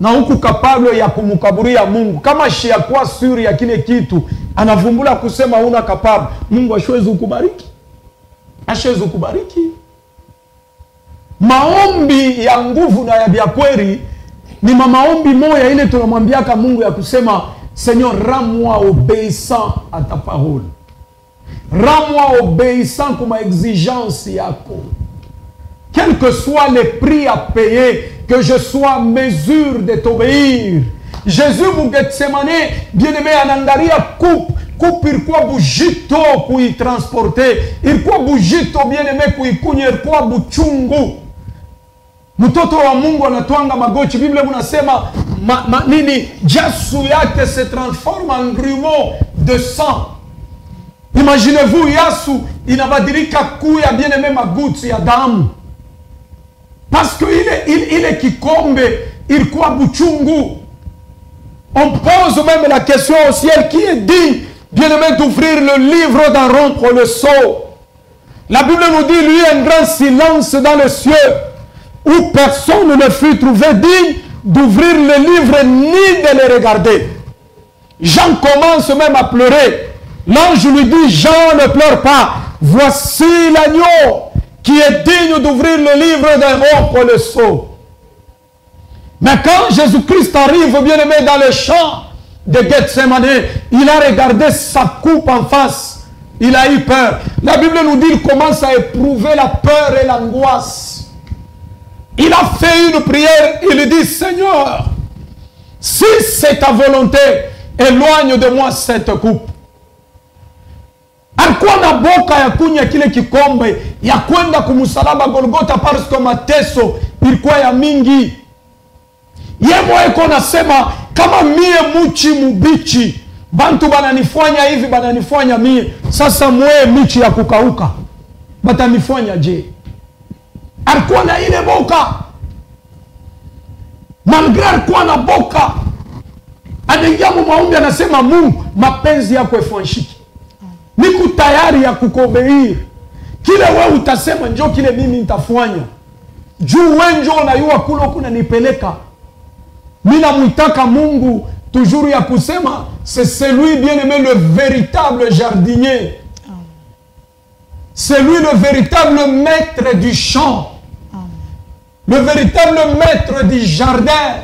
A: Na uko capable ya kumukaburia Mungu. Kama ashiakuwa suri ya kile kitu, anavumbula kusema una capable, Mungu ashwezi kukubariki. Ashwezi kukubariki. Maombi ya nguvu na ya kweli ni maombi moya ile tunamwambiaka Mungu ya kusema Seigneur, rends-moi obéissant à ta parole. Rends-moi obéissant comme exigence yako. Quel que soit les prix à payer, que je sois en mesure de t'obéir. Jésus mu Gethsemane, bien-aimé, anangaria coupe ilikuwa bujito kuitransporte, ilikuwa bujito bien-aimé kuikunya, ilikuwa buchungu. Mtoto wa Mungu anatwanga magochi. Biblia munasema nini? Jasu yake se transforme en grumeau de sang. Imaginez-vous, Yasu inabadilika kuya bien-aimé magouti ya damu. Parce que il est kikombe, ilikuwa buchungu. On pose même la question au ciel, qui est digne, bien-aimé, d'ouvrir le livre, d'en rompre le sceau? La Bible nous dit, lui, un grand silence dans le ciel, où personne ne fut trouvé digne d'ouvrir le livre ni de le regarder. Jean commence même à pleurer. L'ange lui dit, Jean, ne pleure pas. Voici l'agneau qui est digne d'ouvrir le livre et de rompre le sceau. Mais quand Jésus-Christ arrive, bien-aimé, dans le champ de Gethsemane, il a regardé sa coupe en face. Il a eu peur. La Bible nous dit qu'il commence à éprouver la peur et l'angoisse. Il a fait une prière. Il dit, Seigneur, si c'est ta volonté, éloigne de moi cette coupe. Alikuwa na boka ya kunya kile kikombe ya kwenda kumusalaba Golgotha, parce que mateso ilikuwa ya mingi. Yemo eko nasema kama mie muchi mubichi, bantu bananifanya hivi, bananifanya mie, sasa mwe michi ya kukauka, batanifanya je? Alikuwa na ile boka. Malgré alikuwa na boka, anaingia mu maombi anasema, Mungu, mapenzi yako yafanshiki. Niko tayari ya kukubeir. Kile wewe utasema njoo kile mimi nitafanya. Juu wewe njoo unayua kule kuna nipeleka. Mimi namuitaka Mungu toujours ya kusema c'est celui bien-aimé, le véritable jardinier. C'est lui le véritable maître du champ. Le véritable maître du jardin.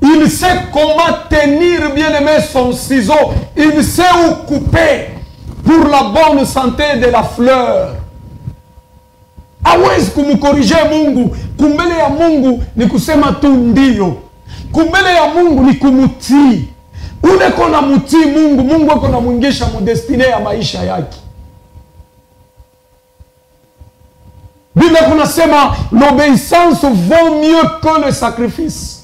A: Il sait comment tenir bien-aimé son ciseau. Il sait où couper pour la bonne santé de la fleur. Hawezi kumkorije Mungu. Kumbele ya Mungu ni kusema tu ndio. Kumbele ya Mungu ni kumutii. Ule kona mutii Mungu, Mungu akona mwingisha mudestine ya maisha yake. Biblia kunasema l'obéissance vaut mieux que le sacrifice.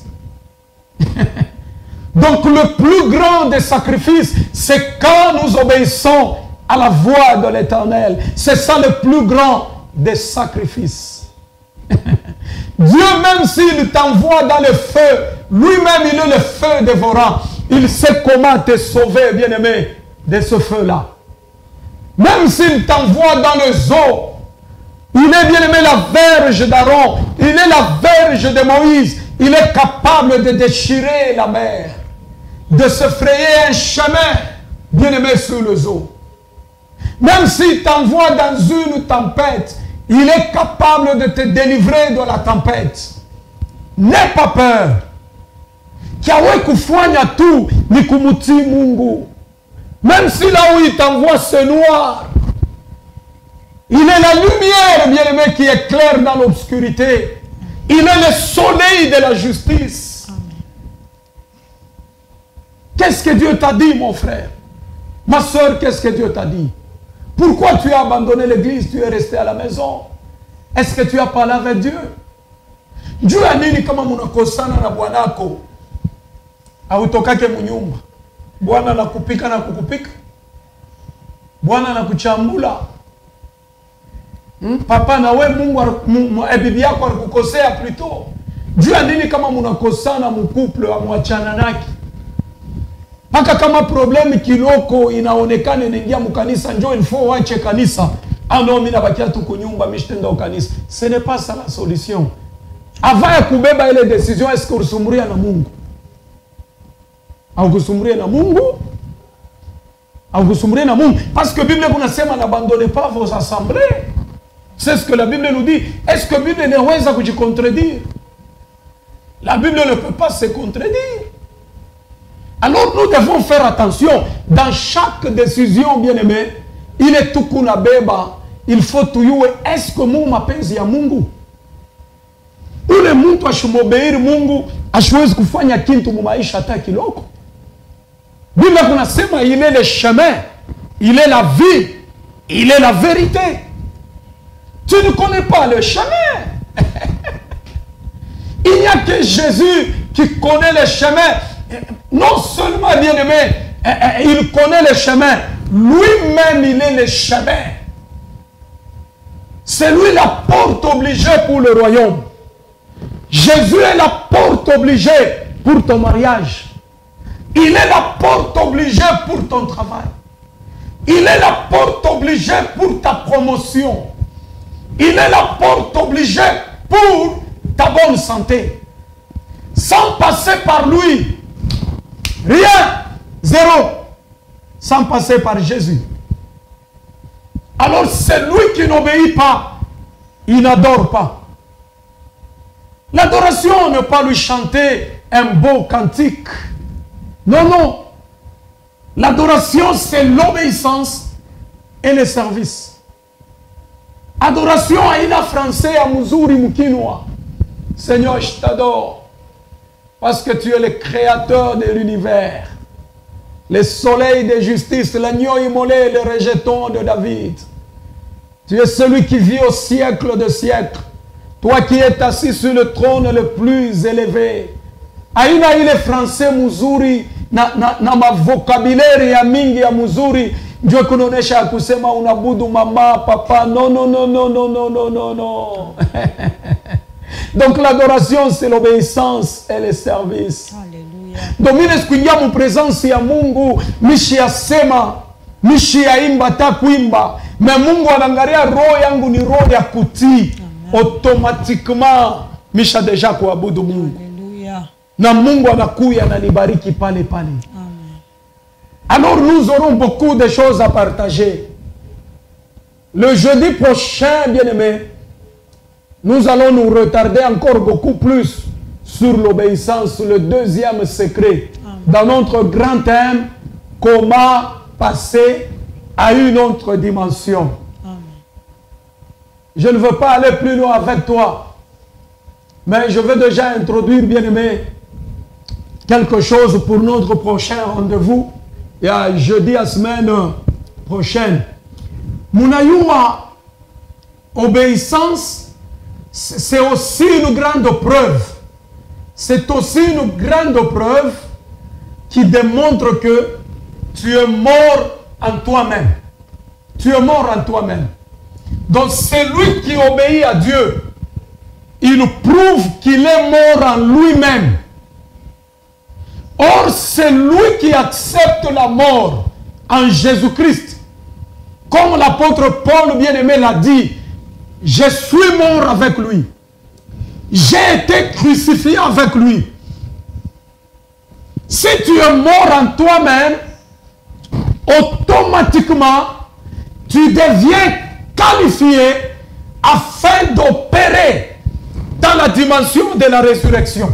A: Donc le plus grand des sacrifices, c'est quand nous obéissons à la voix de l'Éternel. C'est ça le plus grand des sacrifices. Dieu, même s'il t'envoie dans le feu, lui-même il est le feu dévorant. Il sait comment te sauver, bien-aimé, de ce feu-là. Même s'il t'envoie dans les eaux, il est, bien-aimé, la verge d'Aaron, il est la verge de Moïse. Il est capable de déchirer la mer, de se frayer un chemin, bien-aimé, sur les eaux. Même s'il t'envoie dans une tempête, il est capable de te délivrer de la tempête. N'aie pas peur. Kiawe kufanya tu ni kumutii Mungu. Même si là où il t'envoie c'est noir, il est la lumière, bien-aimé, qui éclaire dans l'obscurité. Il est le soleil de la justice. Qu'est-ce que Dieu t'a dit, mon frère? Ma soeur, qu'est-ce que Dieu t'a dit? Pourquoi tu as abandonné l'église? Tu es resté à la maison. Est-ce que tu as parlé avec Dieu? Juu ya nini kama mnakosana na bwanako hautokake munyumba? Bwana anakupika na kukupika, Bwana anakuchambula. Papa na we Mungu bibi yako alikukosea plutôt. Juu ya nini kama mnakosana mkuple amwachana naki? Paka kama problemi kiloko inaonekana inaingia mkanisa, njoo il faut wache kanisa. Ah non, mimi nabakia tu kunyumba, mimi sitenda kanisa. Ce n'est pas ça la solution. Avant ya kubeba ile decision, est-ce que usumburia na Mungu? Au kusumburia na Mungu? Au kusumburia na Mungu? Parce que Bible kunasema n'abandonnez pas vos assemblées. C'est ce que la Bible nous dit. Est-ce que la Bible inaweza kujikontredire? La Bible ne peut pas se contredire. Alors nous devons faire attention. Dans chaque décision, bien-aimé, il est tout kuna beba. Il faut tuyue. Est-ce que Mungu mapenzi ya Mungu? Ule mtu ashimobeiri Mungu, ashwezi kufanya kintu mu maisha hata kiloko. Bible kunasema il est le chemin, il est la vie, il est la vérité. Tu ne connais pas le chemin. Il n'y a que Jésus qui connaît le chemin. Non seulement, bien-aimé, il connaît le chemin, lui-même il est le chemin. C'est lui la porte obligée pour le royaume. Jésus est la porte obligée pour ton mariage. Il est la porte obligée pour ton travail. Il est la porte obligée pour ta promotion. Il est la porte obligée pour ta bonne santé. Sans passer par lui, rien, zéro. Sans passer par Jésus. Alors c'est lui qui n'obéit pas, il n'adore pas. L'adoration ne pas lui chanter un beau cantique. Non, non. L'adoration, c'est l'obéissance et le service. Adoration haina français à Muzuri Mukinwa. Seigneur, je t'adore. Parce que tu es le créateur de l'univers. Le soleil de justice, l'agneau immolé, le rejeton de David. Tu es celui qui vit au siècle de siècles. Toi qui es assis sur le trône le plus élevé. Aina ile français muzuri na ma vocabulaire ya mingi ya muzuri ndio kunaonesha kusema unabudu mama papa. Non, non, non, non, non, non, non, non, non. Donc l'adoration c'est l'obéissance et le service. Alléluia. Donc mimi sikuingia mu présence ya Mungu mishi ya sema mishi ya imba ta kuimba mais Mungu anaangalia roho yangu ni roho ya kutii. Automatiquement misha deja kuabudu Mungu. Alléluia. Na Mungu anakuya na nibariki pale pale. Amen. Alors nous aurons beaucoup de choses à partager. Le jeudi prochain, bien-aimé, nous allons nous retarder encore beaucoup plus sur l'obéissance, le deuxième secret. Amen. Dans notre grand thème, comment passer à une autre dimension. Amen. Je ne veux pas aller plus loin avec toi, mais je veux déjà introduire, bien-aimé, quelque chose pour notre prochain rendez-vous. Et à jeudi à semaine prochaine. Munayuma, obéissance, c'est aussi une grande preuve. C'est aussi une grande preuve qui démontre que tu es mort en toi-même. Tu es mort en toi-même. Donc celui qui obéit à Dieu, il prouve qu'il est mort en lui-même. Or, c'est lui qui accepte la mort en Jésus-Christ. Comme l'apôtre Paul, bien-aimé, l'a dit, je suis mort avec lui. J'ai été crucifié avec lui. Si tu es mort en toi-même, automatiquement, tu deviens qualifié afin d'opérer dans la dimension de la résurrection.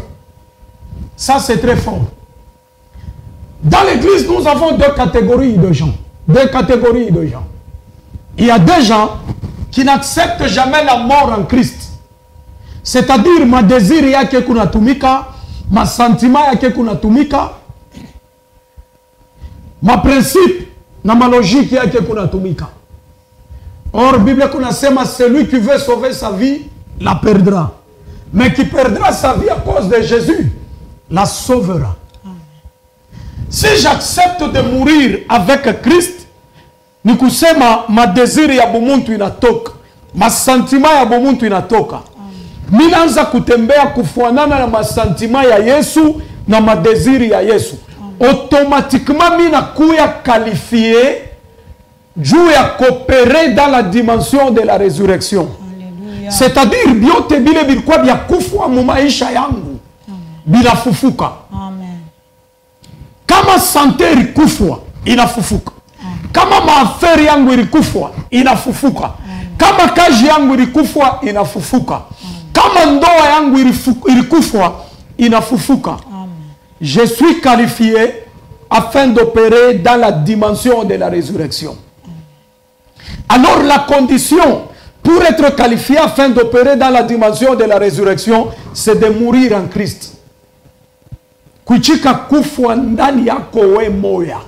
A: Ça, c'est très fort. Dans l'église, nous avons deux catégories de gens. Deux catégories de gens. Il y a des gens qui n'acceptent jamais la mort en Christ. C'est-à-dire, ma désir yake kunatumika, ma sentiment yake kunatumika, ma principe, na ma logique yake kunatumika. Or, Bible kunasema, celui qui veut sauver sa vie, la perdra. mais qui perdra sa vie à cause de Jésus, la sauvera. Si j'accepte de mourir avec Christ, ni kusema madesiri ya bumuntu inatoka, masantima ya bumuntu inatoka. Minaanza kutembea kufuanana na masantima ya Yesu na madesiri ya Yesu. Automatiquement mina kuya qualifié juu ya coopérer dans la dimension de la résurrection. C'est-à-dire biote bile bilikuwa bya kufa mu maisha yangu binafufuka.
B: Amen.
A: Kama sante ilikufwa inafufuka. Kama maaferi yangu ilikufwa inafufuka. Kama kazi yangu ilikufwa inafufuka. Kama ndoa yangu ilikufwa inafufuka. Je suis qualifié afin d'opérer dans la dimension de la résurrection. Alors la condition pour être qualifié afin d'opérer dans la dimension de la résurrection, c'est de mourir en Christ. Kuchika kufwa ndani yako we moya.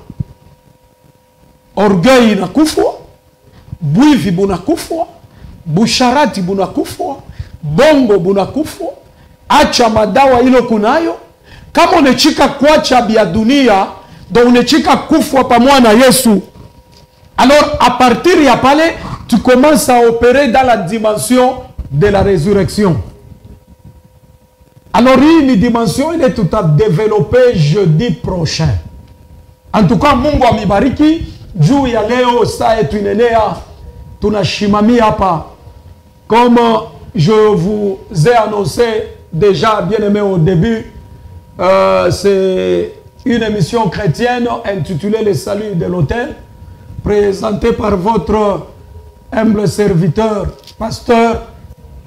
A: Orgueil inakufwa, bwivi bunakufwa, busharati bunakufwa, bongo bunakufwa, acha madawa ilo kunayo. Kama unechika kuacha bia dunia, do unechika kufwa pamoja na Yesu. Alors à partir ya pale, tu commences à opérer dans la dimension de la résurrection. Alors une dimension, il est tout à développer jeudi prochain. En tout cas, Mungu amibariki, juu ya leo saa yetu inenea, tunashimamia hapa. Comme je vous ai annoncé déjà, bien aimé au début, c'est une émission chrétienne intitulée Le Salut de l'Autel, présentée par votre humble serviteur, pasteur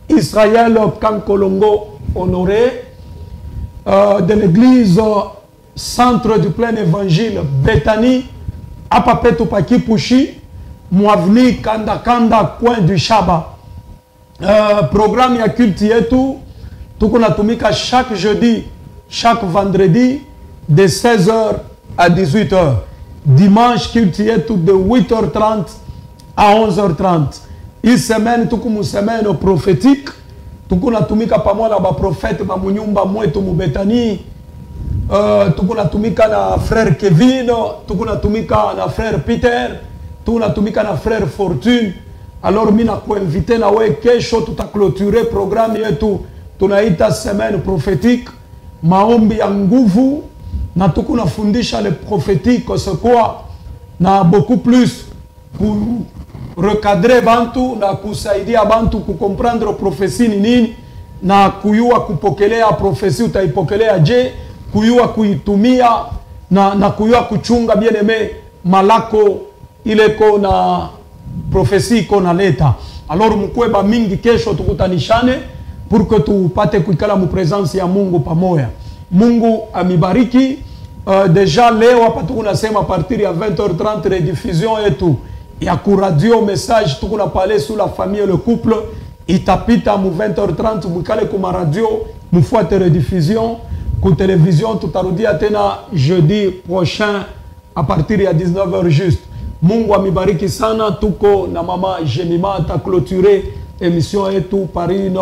A: Israël Kankolongo Honoré, de l'église Centre du Plein Évangile Bethany, à Papetopaki Pushi, Mouavni Kanda Kanda, coin du Shaba. Programme ya culte yetu, tukunatumika chaque jeudi, chaque vendredi, de 16h à 18h. Dimanche, culte yetu de 8h30 à 11h30. Hii semaine, tukumu semaine prophétique, tukunatumika pamoja na baprofete ba munyumba mwetu mubetani. Tukunatumika na frère Kevin, tukunatumika na frère Peter, tukunatumika na frère Fortune. Alors mina kuinvite na we kesho tutaclôturer programme yetu tunaita semaine prophétique, maombi ya nguvu, na tukunafundisha le prophétique c'est quoi, na beaucoup plus pour recadrer bantu na kusaidia bantu kukomprendre prophétie ni nini, na kuyua kupokelea prophétie utaipokelea je, kuyua kuitumia na kuyua kuchunga bien aimé malako ileko na prophétie kona leta. Alors mkweba mingi kesho tukutanishane pour que tupate kuikala mu presence ya Mungu pamoja. Mungu amibariki. Déjà leo hapa tukunasema partir ya 20h30 rediffusion yetu ya ku radio message tukuna parler sur la famille et le couple, itapita mu 20h30 mukale kuma radio mufuate rediffusion ku télévision, tutarudia tena jeudi prochain à partir ya 19h juste. Mungu amibariki sana. Tuko na mama Jemima ta clôturer émission yetu par une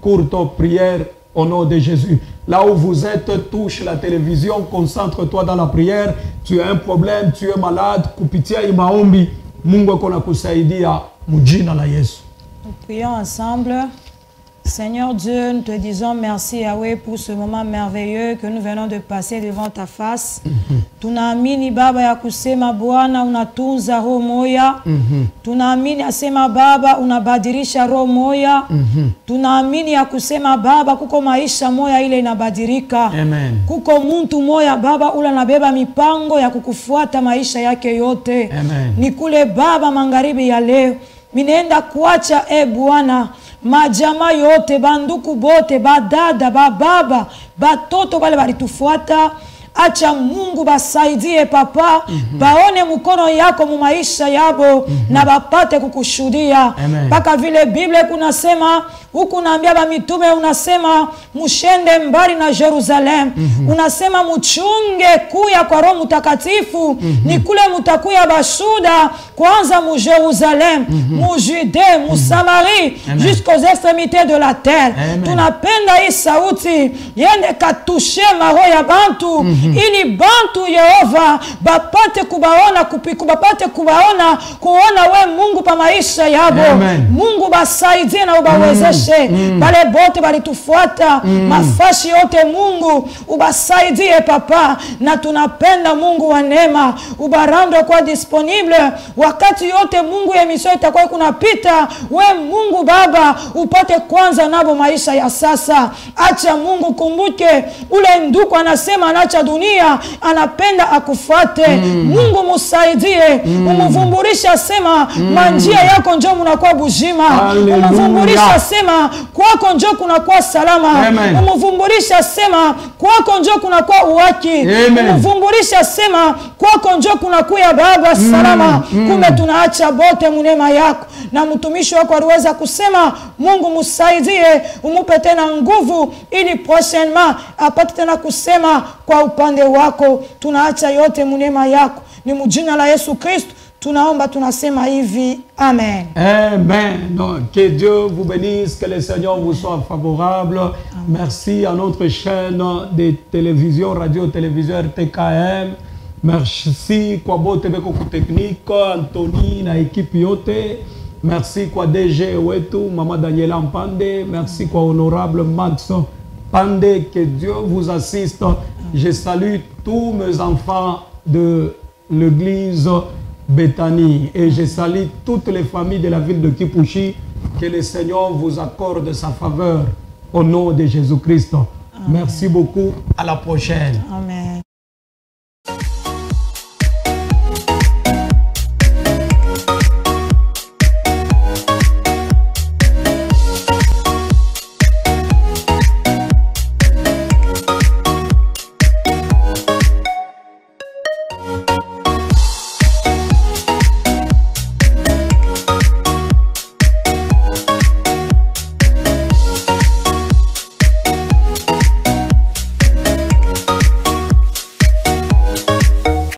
A: courte prière au nom de Jésus. Là où vous êtes, touche la télévision, concentre-toi dans la prière. Tu as un problème, tu es malade, kupitia imaombi, Mungu kona kusaidia mujina la Yesu.
B: Nous prions ensemble. Seigneur Dieu, nous te disons merci Yahweh pour ce moment merveilleux que nous venons de passer devant ta face. Tunaamini Baba ya kusema Bwana unatunza roho moya. Tunaamini asema Baba unabadilisha roho moya. Tunaamini ya kusema Baba kuko maisha moya ile inabadilika.
A: Amen.
B: Kuko muntu moya Baba ula nabeba mipango ya kukufuata maisha yake yote.
A: Amen.
B: Ni kule Baba magharibi ya leo minenda kuacha Bwana majama yote, banduku bote, badada, bababa, batoto wale walitufuata, acha Mungu basaidie papa, baone mkono yako mu maisha yabo, na bapate kukushuhudia. Mpaka vile Biblia kunasema, huku naambia ba mitume, unasema mushende mbali na Jerusalem, unasema muchunge kuya kwa Roho Mtakatifu, ni kule mutakuya bashuda kwanza mu Jerusalem, mu Judée, mu Samarie, jusqu'aux extrémités de la terre. Tunapenda hii sauti yende katushe maroho ya bantu, ili bantu Yehova bapate kubaona, bapate kubaona, kuona we Mungu pa maisha yabo. Mungu basaidie na ubawezeshe. Bale bote balitufuata mafashi yote, Mungu ubasaidie papa, na tunapenda Mungu wa neema ubarando kwa disponible wakati yote. Mungu emission itakuwa kunapita, we Mungu Baba upate kwanza nabo maisha ya sasa. Acha Mungu kumbuke ule ndugu anasema anacha dunia, anapenda akufuate. Mungu musaidie, umuvumburisha sema manjia yako njo munakuwa bujima, umuvumburisha sema kwako njo kunakuwa salama, umuvumburisha sema kwako njo kunakuwa uwaki, umuvumburisha sema kwako njo kunakuwa Baba salama. Kumbe tunaacha bote munema yako, na mtumishi wako aliweza kusema Mungu musaidie, umupe tena nguvu ili prochainement apate tena kusema kwa upande wako. Tunaacha yote munema yako, ni mjina la Yesu Kristo tunaomba, tunasema hivi, amen.
A: Amen. Donc, que Dieu vous bénisse, que le Seigneur vous soit favorable. Amen. Merci à notre chaîne de télévision, radio-télévision RTKM. Merci kwa bote beko technique, Anthony na équipe yote. Merci kwa DG wetu, Mama Daniela Mpande. Merci kwa honorable Max Pande. Que Dieu vous assiste. Je salue tous mes enfants de l'église Bethanie et je salue toutes les familles de la ville de Kipushi. Que le Seigneur vous accorde sa faveur au nom de Jésus-Christ. Merci beaucoup. À la prochaine.
B: Amen.